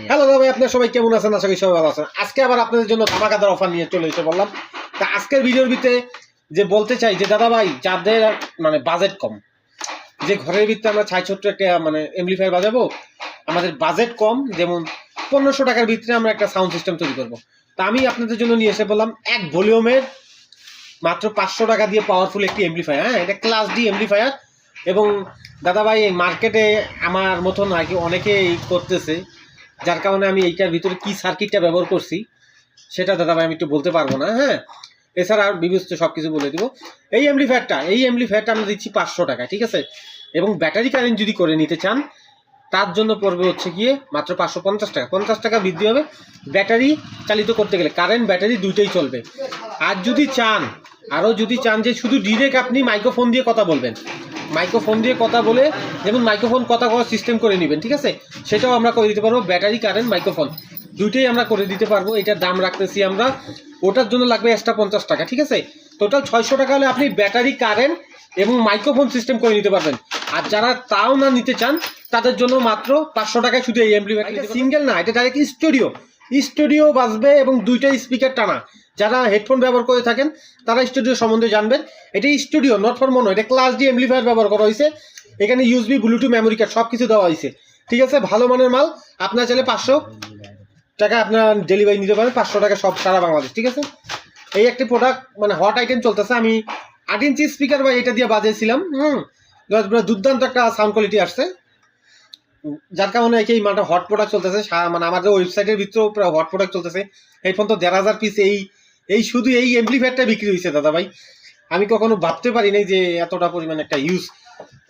Hello দাদা ভাই, আপনারা সবাই কেমন আছেন? আশা করি সবাই ভালো আছেন। আজকে আবার আপনাদের জন্য ধামাকাদার অফার নিয়ে চলে এসে বললাম। তা আজকের ভিডিওর ভিতরে যে বলতে চাই যে দাদা ভাই, যাদের মানে বাজেট কম, যে ঘরের ভিতরে আমরা ছাই ছোট্ট একটা মানে এমপ্লিফায়ার বাজাবো, আমাদের বাজেট কম, যেমন 1500 টাকার ভিতরে আমরা একটা সাউন্ড সিস্টেম তৈরি করবো। তা আমি আপনাদের জন্য নিয়ে এসে বললাম এক ভলিউমের মাত্র 500 টাকা দিয়ে পাওয়ারফুল একটি এমপ্লিফায়ার। হ্যাঁ, এটা ক্লাস ডি এমপ্লিফায়ার। এবং দাদা ভাই, এই মার্কেটে আমার মতন আর কি অনেকেই করতেছে, যার কারণে আমি এইটার ভিতরে কি সার্কিটটা ব্যবহার করছি সেটা দাদা ভাই আমি একটু বলতে পারবো না। হ্যাঁ, এছাড়া আর বিবিস্ত সব কিছু বলে দিব। এই এমপ্লিফায়ারটা আমরা দিচ্ছি 500 টাকা, ঠিক আছে। এবং ব্যাটারি কারেন্ট যদি করে নিতে চান, তার জন্য পড়বে হচ্ছে গিয়ে মাত্র 550 টাকা। 50 টাকা বৃদ্ধি হবে ব্যাটারি চালিত করতে গেলে। কারেন্ট ব্যাটারি দুইটাই চলবে। আর যদি চান যে শুধু ডিরেক্ট আপনি মাইক্রোফোন দিয়ে কথা বলবেন, মাইক্রোফোন দিয়ে কথা বলে যেমন মাইক্রোফোন কথা কওয়ার সিস্টেম করে নেবেন, ঠিক আছে, সেটাও আমরা করে দিতে পারবো। ব্যাটারি কারেন্ট মাইক্রোফোন দুইটাই আমরা করে দিতে পারবো। এটার দাম রাখতেছি আমরা, ওটার জন্য লাগবে এক্সট্রা 50 টাকা, ঠিক আছে। টোটাল 600 টাকা হলে আপনি ব্যাটারি কারেন্ট এবং মাইক্রোফোন সিস্টেম করে নিতে পারবেন। আর যারা তাও না নিতে চান, তাদের জন্য মাত্র 500 টাকায় শুধু এই এমপ্লিফায়ার। সিঙ্গেল না, এটা ডাইরেক্ট স্টুডিও বাজবে এবং দুইটাই স্পিকার টানা। যারা হেডফোন ব্যবহার করে থাকেন তারা স্টুডিও সম্বন্ধে জানবেন। এটা স্টুডিও, নট ফর মনো। এটা ক্লাস ডি এমপ্লিফায়ার ব্যবহার করা হয়েছে। এখানে ইউএসবি, ব্লুটুথ, মেমোরি কার্ড সব কিছু দেওয়া হয়েছে, ঠিক আছে। ভালো মানের মাল। আপনার চাইলে 500 টাকা আপনার ডেলিভারি নিতে পারেন, 500 টাকা সব সারা বাংলাদেশ, ঠিক আছে। এই একটি প্রোডাক্ট মানে হট আইটেম চলতেছে। আমি 8 ইঞ্চি স্পিকার বা এটা দিয়ে বাজিয়েছিলাম। দুর্দান্ত একটা সাউন্ড কোয়ালিটি আসছে, যার কারণে এই মালটা হট প্রোডাক্ট চলতেছে। মানে আমাদের ওয়েবসাইটের ভিতরেও পুরো হট প্রোডাক্ট চলতেছে। হেডফোন তো 1,500 পিস এই শুধু এই এমপ্লিফায়ারটা বিক্রি হয়েছে দাদা ভাই। আমি কখনো ভাবতে পারি নাই যে এতটা পরিমাণ একটা ইউজ।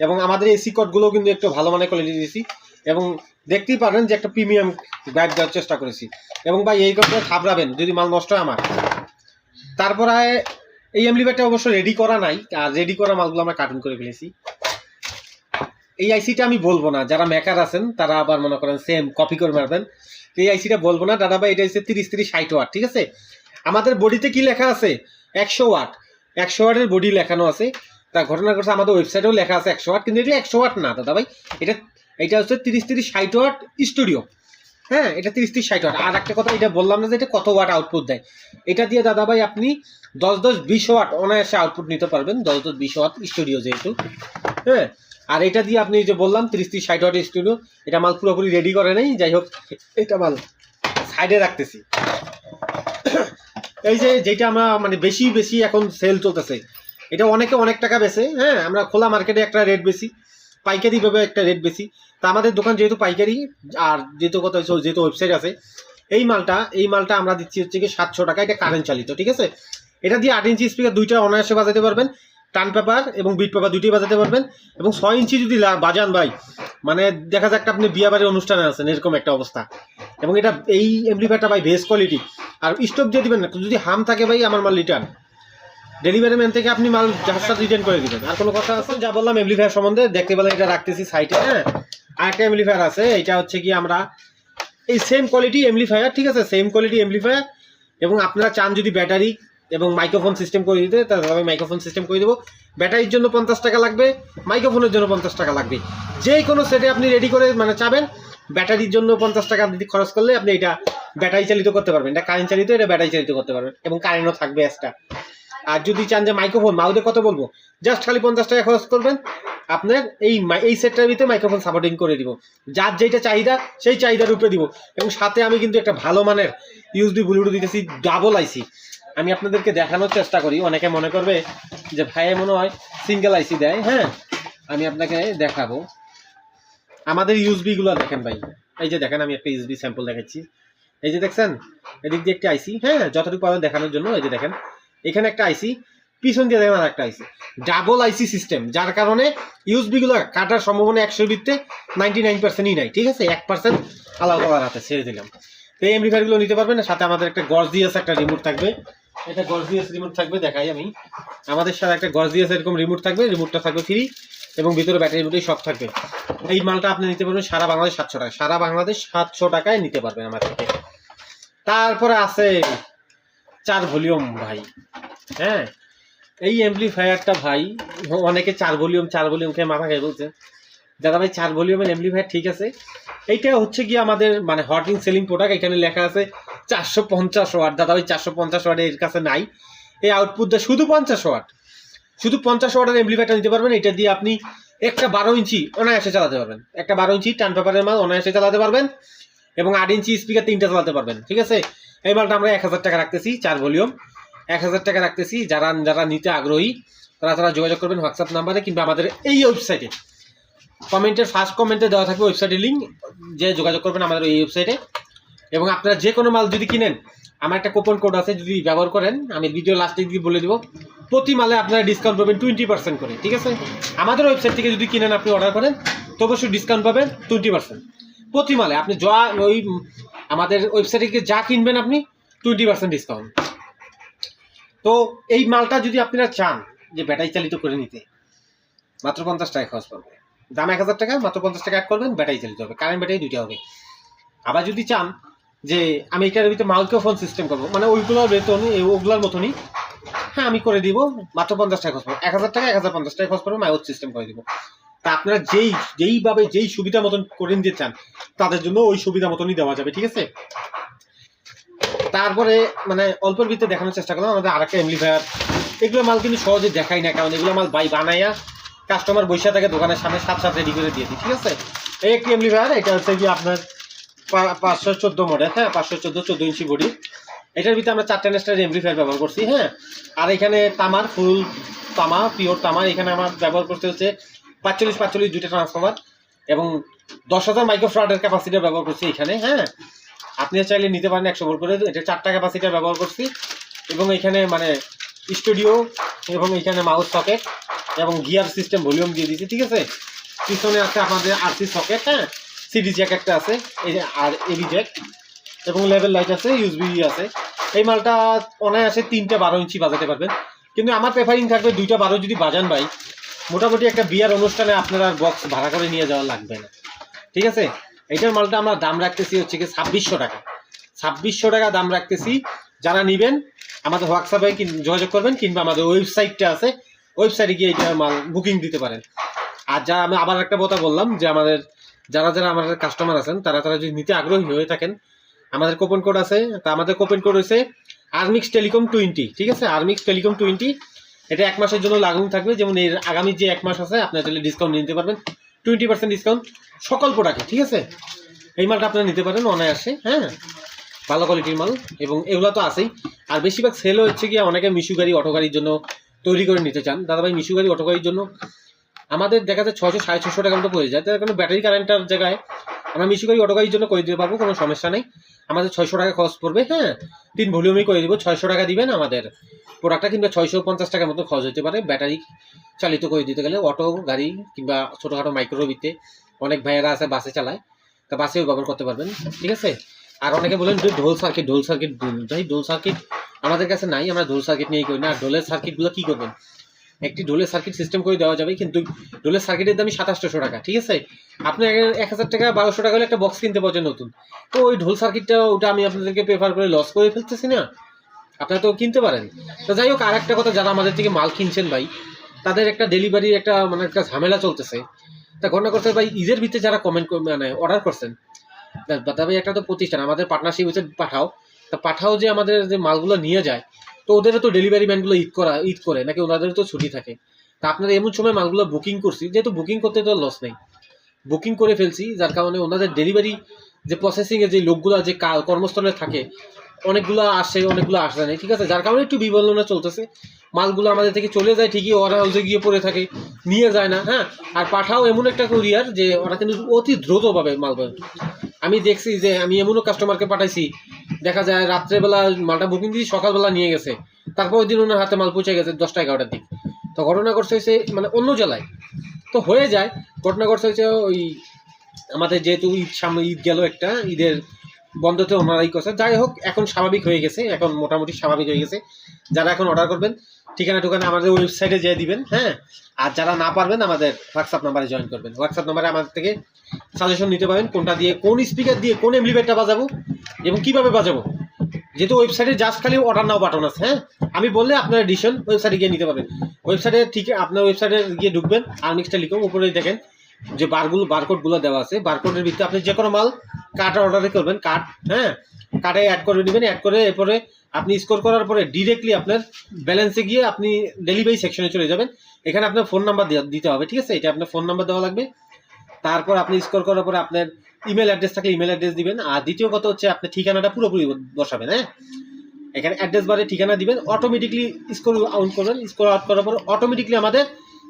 এবং আমাদের এসি কটগুলোও কিন্তু একটু ভালো মানের কোয়ালিটি দিয়েছি। এবং দেখতেই পারেন যে একটা প্রিমিয়াম ভাইব দেওয়ার চেষ্টা করেছি। এবং ভাই এই কথা খাবরাবেন যদি মাল নষ্ট হয় আমার। তারপরে এই এমপ্লিফায়ারটা অবশ্য রেডি করা নাই, আর রেডি করা মালগুলো আমরা কার্টুন করে ফেলেছি। এই আইসিটা আমি বলবো না, যারা মেকার আছেন তারা আবার মনে করেন সেম কপি করে মারবেন। এই আইসিটা বলবো না দাদা ভাই। এটা হচ্ছে 30-60 ওয়াট, ঠিক আছে। আমাদের বডিতে কি লেখা আছে? 100 ওয়াট। 100 ওয়াটের বডি লেখানো আছে। তা ঘটনা করছে আমাদের ওয়েবসাইটেও লেখা আছে 100 ওয়াট, কিন্তু এটা 100 ওয়াট না দাদা ভাই। এটা হচ্ছে 30-60 ওয়াট স্টুডিও। হ্যাঁ, এটা 30-60 ওয়াট। আর একটা কথা, এটা বললাম না যে এটা কত ওয়াট আউটপুট দেয়। এটা দিয়ে দাদা ভাই আপনি 10-20 ওয়াট অনায়াসে আউটপুট নিতে পারবেন। 10-20 ওয়াট স্টুডিও যেহেতু। হ্যাঁ, আর এটা দিয়ে আপনি যে বললাম 30-60 ওয়াট স্টুডিও, এটা মাল পুরোপুরি রেডি করে নেই। যাই হোক, এটা মাল সাইডে রাখতেছি। এই যে যেটা আমরা মানে বেশি এখন সেল চলতেছে, এটা অনেক টাকা বেশি। হ্যাঁ, আমরা খোলা মার্কেটে একটা রেট বেশি, পাইকারি ভাবে একটা রেট বেশি। তা আমাদের দোকান যেহেতু পাইকারি, আর যেহেতু ওয়েবসাইট আছে, এই মালটা আমরা দিচ্ছি হচ্ছে কি 700 টাকা। এটা কারেন্ট চালিত, ঠিক আছে। এটা দিয়ে 8 ইঞ্চি স্পিকার দুইটা অনায়াসে বাজাতে পারবেন। টান পেপার এবং বিট পেপার দুইটাই বাজাতে পারবেন। এবং 6 ইঞ্চি যদি বাজান ভাই, মানে দেখা যাক আপনি বিয়ে বাড়ির অনুষ্ঠানে আছেন, এরকম একটা অবস্থা। এবং এটা এই এমপ্লিফায়ারটা ভাই বেস্ট কোয়ালিটি। আর স্টক দিয়ে দিবেন না, যদি হাম থাকে ভাই আমার মাল রিটার্ন। ডেলিভারি ম্যান থেকে আপনি মাল জাহাজটা রিটার্ন করে দিবেন। আর কোনো কথা আছে? যা বললাম এমপ্লিফায়ার সম্বন্ধে, দেখতে পেলে এটা রাখতেছি সাইটে। হ্যাঁ, আরেকটা এমপ্লিফায়ার আছে, এটা হচ্ছে কি আমরা এই সেম কোয়ালিটি এমপ্লিফায়ার, ঠিক আছে, সেম কোয়ালিটি এমপ্লিফায়ার। এবং আপনারা চান যদি ব্যাটারি এবং মাইক্রোফোন সিস্টেম করে দিতে, তাহলে আমি মাইক্রোফোন সিস্টেম করে দেবো। ব্যাটারির জন্য 50 টাকা লাগবে, মাইক্রোফোনের জন্য 50 টাকা লাগবে। যে কোনো সেটে আপনি রেডি করে মানে চাবেন, ব্যাটারির জন্য 50 টাকা খরচ করলে আপনি এটা ব্যাটারি চালিত করতে পারবেন। এটা কারেন্ট চালিত, এটা ব্যাটারি চালিত করতে পারবেন এবং কারেন্টও থাকবে এক্সট্রা। আর যদি চান যে মাইক্রোফোন মাউথে কত বলবো, জাস্ট খালি 50 টাকা খরচ করবেন। আপনার এই সেটটার ভিতরে মাইক্রোফোন সাপোর্টিং করে দিব, যার যেটা চাহিদা সেই চাহিদার উপরে দিব। এবং সাথে আমি কিন্তু একটা ভালো মানের ইউএসবি ব্লুটুথ দিতেছি, ডাবল আইসি। আমি আপনাদেরকে দেখানোর চেষ্টা করি, অনেকে মনে করবে যে ভাই মনে হয় সিঙ্গেল আইসি দেয়। হ্যাঁ, আমি আপনাকে দেখাবো। আমাদের ইউএসবিগুলো দেখেন ভাই, এই যে দেখেন, আমি একটা ইউএসবি স্যাম্পল দেখাচ্ছি। এই যে দেখছেন, এদিক দিয়ে একটা আইসি। হ্যাঁ, যতটুকু পাবেন দেখানোর জন্য। এই যে দেখেন, এখানে একটা আইসি, পিছন দিয়ে দেখেন আর একটা আইসি, ডাবল আইসি সিস্টেম। যার কারণে ইউএসবিগুলো কাটার সম্ভাবনা 100-এর ভিত্তিতে 99%ই নাই, ঠিক আছে। 1% আল্লাহ তাআলার হাতে ছেড়ে দিলাম। তো এই এমপ্লিফায়ারগুলো নিতে পারবেন। সাথে আমাদের একটা গর্জিয়াস একটা রিমোট থাকবে। এটা গর্জিয়াস রিমোট থাকবে, দেখাই আমি। আমাদের সাথে একটা গর্জিয়াস এরকম রিমোট থাকবে। রিমোটটা থাকবে ফ্রি এবং ভিতরে ব্যাটারি বুটারি সব থাকবে। এই মালটা আপনি নিতে পারবেন সারা বাংলাদেশ 700 টাকা। সারা বাংলাদেশ 700 টাকায় নিতে পারবেন আমার থেকে। তারপরে আছে 4 ভলিউম ভাই। হ্যাঁ, এই এমপ্লিফায়ারটা ভাই অনেকে 4 ভলিউম খেয়ে মাথা খেয়ে বলছে দাদা ভাই 4 ভলিউমের এমপ্লিফায়ার ঠিক আছে, এইটা হচ্ছে কি আমাদের মানে হট ইন সেলিং প্রোডাক্ট। এখানে লেখা আছে 450 ওয়াট। দাদা ভাই 450 ওয়াট এর কাছে নাই, এই আউটপুটটা শুধু 50 ওয়াট, শুধু 50 ওয়াটের এমপ্লিফায়ারটা নিতে পারবেন। এটা দিয়ে আপনি একটা 12 ইঞ্চি অনায়াসে চালাতে পারবেন, একটা 12 ইঞ্চি টান পেপারের মাল অনায়াসে চালাতে পারবেন, এবং 8 ইঞ্চি স্পিকার 3টা চালাতে পারবেন। ঠিক আছে, এই মালটা আমরা 1000 টাকা রাখতেছি, 4 ভলিউম 1000 টাকা রাখতেছি। যারা যারা নিতে আগ্রহী তারা যোগাযোগ করবেন হোয়াটসঅ্যাপ নাম্বারে কিংবা আমাদের এই ওয়েবসাইটে, কমেন্টের ফার্স্ট কমেন্টে দেওয়া থাকবে ওয়েবসাইটের লিঙ্ক, যে যোগাযোগ করবেন আমাদের এই ওয়েবসাইটে। এবং আপনারা যে কোনো মাল যদি কিনেন, আমার একটা কুপন কোড আছে, যদি ব্যবহার করেন আমি ভিডিও লাস্টে দিয়ে বলে দিব, প্রতি মালে আপনারা ডিসকাউন্ট পাবেন 20% করে। ঠিক আছে, আমাদের ওয়েবসাইট থেকে যদি কিনেন, আপনি অর্ডার করেন তো অবশ্যই ডিসকাউন্ট পাবেন 20% প্রতি মালে। আপনি যা ওই আমাদের ওয়েবসাইটে গিয়ে যা কিনবেন আপনি 20% ডিসকাউন্ট। তো এই মালটা যদি আপনারা চান যে ব্যাটারি চালিত করে নিতে, মাত্র 50 টাকা খরচ পড়বে। দাম 1000 টাকা, মাত্র 50 টাকা অ্যাড করবেন, ব্যাটারি চালিত হবে, কারেন্ট ব্যাটারি 2টা হবে। আবার যদি চান যে আমি এটার ভিতরে মাইক্রোফোন সিস্টেম করবো, মানে ওইগুলোর বেতন ওগুলোর মতনই, হ্যাঁ আমি করে দিব, মাত্র 50 টাকা খরচ পড়বে। 1000 টাকা 1050 টাকা খরচ পড়বে, মাইক সিস্টেম করে দিব। তা আপনারা যেইভাবে যেই সুবিধা মতন করে নিতে চান তাদের জন্য ওই সুবিধা মতনই দেওয়া যাবে। ঠিক আছে, তারপরে মানে অল্পের ভিতরে দেখানোর চেষ্টা করলাম আমাদের আরেকটা এমপ্লিফায়ার। এগুলো মাল কিন্তু সহজে দেখাই না, কারণ এগুলো মাল বানাইয়া কাস্টমার বৈশা থাকে দোকানের সামনে সাথে রেডি করে দিয়ে দিই। ঠিক আছে, এই একটি এমপ্লিফায়ার, এটা হচ্ছে কি আপনার 514 মডেল, হ্যাঁ 514 ইঞ্চি বডি। এটার ভিতরে আমরা 4টা নেস্টার এমপ্লিফায়ার ব্যবহার করছি। হ্যাঁ, আর এখানে তামার ফুল তামা, পিওর তামা, এখানে আমার ব্যবহার করতে হচ্ছে 45 2টা ট্রান্সফর্মার এবং 10,000 মাইক্রোফ্যারাডের ক্যাপাসিটার ব্যবহার করছি এখানে। হ্যাঁ, আপনি চাইলে নিতে পারেন 100 ভোল্ট করে, এটা 4টা ক্যাপাসিটার ব্যবহার করছি। এবং এখানে মানে স্টুডিও এবং এখানে মাউস সকেট এবং গিয়ার সিস্টেম ভলিউম দিয়ে দিয়েছি। ঠিক আছে, পিছনে আছে আমাদের আরসি সকেট, হ্যাঁ সিডি জ্যাক একটা আছে, এই যে আর এবি জ্যাক, এবং লেভেল লাইট আছে, ইউএসবি আছে। এই মালটা অনায়াসে 3টা 12 ইঞ্চি বাজাতে পারবেন, কিন্তু আমার প্রেফারিং থাকবে 2টা 12 যদি বাজান ভাই, মোটামুটি একটা বিয়ার অনুষ্ঠানে আপনার আর বক্স ভাড়া করে নিয়ে যাওয়া লাগবে না। ঠিক আছে, এইটার মালটা আমরা দাম রাখতেছি হচ্ছে কি 2600 টাকা, 2600 টাকা দাম রাখতেছি। যারা নেবেন আমাদের হোয়াটসঅ্যাপে যোগাযোগ করবেন কিংবা আমাদের ওয়েবসাইটটা আছে, ওয়েবসাইটে গিয়ে এইটা মাল বুকিং দিতে পারেন। আর যা আমি আবার একটা কথা বললাম যে আমাদের যারা আমাদের কাস্টমার আছেন তারা যদি নিতে আগ্রহী হয়ে থাকেন, আমাদের কুপন কোড আছে। তা আমাদের কুপন কোড হচ্ছে আরমিক্স টেলিকম 20। ঠিক আছে, আরমিক্স টেলিকম 20, এটা 1 মাসের জন্য লাগু থাকবে। যেমন এর আগামী যে 1 মাস আছে আপনারা চাইলে ডিসকাউন্ট নিতে পারবেন, 20% ডিসকাউন্ট সকল প্রোডাক্টে। ঠিক আছে, এই মালটা আপনারা নিতে পারেন অনায়াসে, হ্যাঁ ভালো কোয়ালিটির মাল, এবং এগুলো তো আছেই। আর বেশিরভাগ সেল হচ্ছে গিয়ে অনেকে মিশু গাড়ি অটো গাড়ির জন্য তৈরি করে নিতে চান। দাদাভাই মিশু গাড়ি অটো গাড়ির জন্য আমাদের দেখা যায় 600 650 টাকার মতো পড়ে যায়, তার কারণে ব্যাটারি কারেন্টার জায়গায় আমরা মিশু গাড়ি অটো গাড়ির জন্য করে দিতে পারবো, কোনো সমস্যা নেই। আমাদের 600 টাকা খরচ পড়বে, হ্যাঁ 3 ভলিউমই করে দিব, 600 টাকা দিবেন আমাদের প্রোডাক্টটা, কিংবা 650 টাকার মতো খরচ হতে পারে ব্যাটারি চালিত করে দিতে গেলে। অটো গাড়ি কিংবা ছোটোখাটো মাইক্রোবিতে অনেক ভাইয়েরা আছে বাসে চালায়, তা বাসেও ব্যবহার করতে পারবেন। ঠিক আছে, আর অনেকে বলেন যে ঢোল সার্কিট ভাই ঢোল সার্কিট আমাদের কাছে নাই, আমরা ঢোল সার্কিট নিয়েই করি না। আর ঢোলের সার্কিটগুলো কী করবেন, একটি ঢোলের সার্কিট সিস্টেম করে দেওয়া যাবে, কিন্তু ঢোলের সার্কিটের দামই 2700 টাকা। ঠিক আছে, আপনি 1000 টাকা 1200 টাকা হলে একটা বক্স কিনতে পারছেন নতুন। তো ওই ঢোল সার্কিটটা ওটা আমি আপনাদেরকে প্রেফার করে লস করে ফেলতেছি না, আপনারা তো কিনতে পারেন। তো যাই হোক, আর একটা কথা, যারা আমাদের থেকে মাল কিনছেন ভাই, তাদের একটা ডেলিভারির একটা মানে একটা ঝামেলা চলতেছে। তা ঘটনা করতে ভাই ঈদের ভিতরে যারা কমেন্ট মানে অর্ডার করছেন, তবে একটা তো প্রতিষ্ঠান আমাদের পার্টনারশিপ হচ্ছে পাঠাও, তা পাঠাও যে আমাদের যে মালগুলো নিয়ে যায়, তো ওদেরও তো ডেলিভারি ম্যানগুলো ঈদ করে নাকি, ওনাদেরও তো ছুটি থাকে। তা আপনারা এমন সময় মালগুলো বুকিং করছি, যেহেতু বুকিং করতে তো লস নেই, বুকিং করে ফেলছি, যার কারণে ওনাদের ডেলিভারি যে প্রসেসিংয়ে যে লোকগুলো যে কর্মস্থলে থাকে, অনেকগুলো আসে অনেকগুলো আসে না। ঠিক আছে, যার কারণে একটু বিবলনা চলতেছে, মালগুলো আমাদের থেকে চলে যায় ঠিকই, ওরা হাউসে গিয়ে পড়ে থাকে, নিয়ে যায় না। হ্যাঁ, আর পাঠাও এমন একটা কুরিয়ার যে ওরা কিন্তু অতি দ্রুতভাবে মাল পাবে। আমি দেখছি যে আমি এমনও কাস্টমারকে পাঠাইছি, দেখা যায় রাত্রেবেলা মালটা বুকিং দিয়ে সকালবেলা নিয়ে গেছে, তারপর ওই দিন ওনার হাতে মাল পৌঁছে গেছে 10টা 11টার দিক। তো ঘটনা করছে হয়েছে মানে অন্য জেলায়, তো হয়ে যায়। ঘটনা করছে হয়েছে ওই আমাদের যেহেতু সামনে ঈদ গেল, একটা ঈদের বন্ধতে ওনারাই করছে। যাই হোক, এখন স্বাভাবিক হয়ে গেছে, এখন মোটামুটি স্বাভাবিক হয়ে গেছে। যারা এখন অর্ডার করবেন ঠিকানা আমাদের ওয়েবসাইটে যেয়ে দিবেন, হ্যাঁ। আর যারা না পারবেন আমাদের হোয়াটসঅ্যাপ নাম্বারে জয়েন করবেন, হোয়াটসঅ্যাপ নাম্বারে আমাদের থেকে সাজেশন নিতে পারেন, কোনটা দিয়ে কোন স্পিকার দিয়ে কোন এমপ্লিফায়ারটা বাজাবো এবং কীভাবে বাজাবো। যেহেতু ওয়েবসাইটে জাস্ট খালি অর্ডার নাও বাটন আছে, হ্যাঁ, আমি বললে আপনারা ডিসিশন ওয়েবসাইটে গিয়ে নিতে পারবেন। ওয়েবসাইটে ঠিক আপনার ওয়েবসাইটে গিয়ে ঢুকবেন, আরমিক্সটা লিখুন, উপরেই দেখেন যে বারকোডগুলো দেওয়া আছে, বারকোডের ভিতরে আপনি যে কোনো মাল কার্ড অর্ডারে করবেন, কার্ড, হ্যাঁ, কার্ডে অ্যাড করে নেবেন। অ্যাড করে এরপরে আপনি স্কোর করার পরে ডিরেক্টলি আপনার ব্যালেন্সে গিয়ে আপনি ডেলিভারি সেকশনে চলে যাবেন। এখানে আপনার ফোন নাম্বার দিতে হবে, ঠিক আছে? এটা আপনার ফোন নাম্বার দেওয়া লাগবে। তারপর আপনি স্কোর করার পরে আপনার ইমেল অ্যাড্রেস থাকলে ইমেল অ্যাড্রেস দিবেন। আর দ্বিতীয় কথা হচ্ছে আপনি ঠিকানাটা পুরোপুরি বসাবেন, হ্যাঁ। এখানে অ্যাড্রেস বারে ঠিকানা দিবেন, অটোমেটিকলি স্কোর আউট করবেন। স্কোর আউট করার পর অটোমেটিকলি আমাদের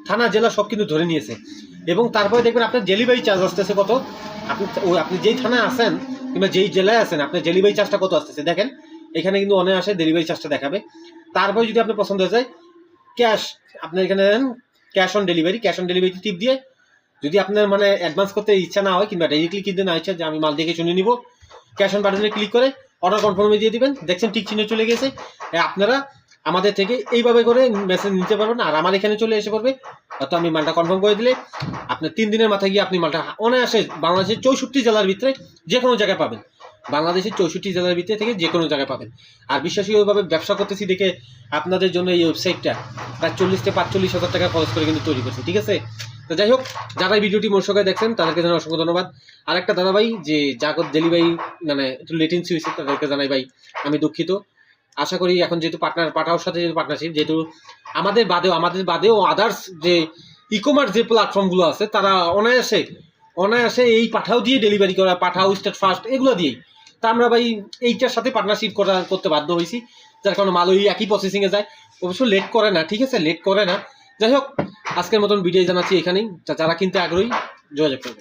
থানা জেলা সব কিন্তু ধরে নিয়েছে। এবং তারপরে দেখবেন আপনার ডেলিভারি চার্জ আসতেছে কত। আপনি যেই থানায় আসেন কিংবা যেই জেলায় আসেন আপনার ডেলিভারি চার্জটা কত আসতেছে দেখেন। এখানে কিন্তু অনায়াসে ডেলিভারি চার্জটা দেখাবে। তারপরে যদি আপনার পছন্দ হয়ে যায় ক্যাশ, আপনার এখানে দেন cash on delivery. Cash on delivery tip দিয়ে যদি আপনার মানে অ্যাডভান্স করতে ইচ্ছা না হয় কিংবা ডাইরেক্টলি কিনতে না ইচ্ছা যে আমি মাল দেখে শুনে নিব, ক্যাশ অন বাটনে ক্লিক করে অর্ডার কনফার্মে দিয়ে দিবেন। দেখছেন টিক চিহ্ন চলে গেছে। আপনারা আমাদের থেকে এইভাবে করে মেসেজ নিতে পারবেন আর আমার এখানে চলে এসে পড়বে। অর্থাৎ আমি মালটা কনফার্ম করে দিলে আপনার 3 দিনের মাথায় গিয়ে আপনি মালটা অনায়াসে বাংলাদেশের 64 জেলার ভিতরে যে কোনো জায়গায় পাবেন। বাংলাদেশের 64 জেলার ভিতরে থেকে যে কোনো জায়গায় পাবেন। আর বিশ্বাসীভাবে ব্যবসা করতেছি দেখে আপনাদের জন্য এই ওয়েবসাইটটা প্রায় 40 থেকে 45 হাজার টাকা খরচ করে কিন্তু তৈরি করছে, ঠিক আছে? তো যাই হোক, যারা এই ভিডিওটি মনোযোগ দেখছেন তাদেরকে জানাই অসংখ্য ধন্যবাদ। আরেকটা দাদা ভাই যে জাগত ডেলিভারি মানে একটু লেটেন্সি হয়েছে তাদেরকে জানাই ভাই আমি দুঃখিত। আশা করি এখন যেহেতু পাঠাওর সাথে যেহেতু পার্টনারশিপ, যেহেতু আমাদের বাদেও আদার্স যে ই-কমার্স যে প্ল্যাটফর্মগুলো আছে তারা অনায়াসে এই পাঠাও দিয়ে ডেলিভারি করা, পাঠাও স্টেট ফার্স্ট এগুলো দিয়েই। তা আমরা ভাই এইটার সাথে পার্টনারশিপ করতে বাধ্য হয়েছি, যার কারণে মাল ওই একই প্রসেসিংয়ে যায়। অবশ্য লেট করে না, ঠিক আছে, লেট করে না। যাই হোক, আজকের মতন ভিডিও জানাচ্ছি এখানেই। যারা কিনতে আগ্রহী যোগাযোগ করবেন।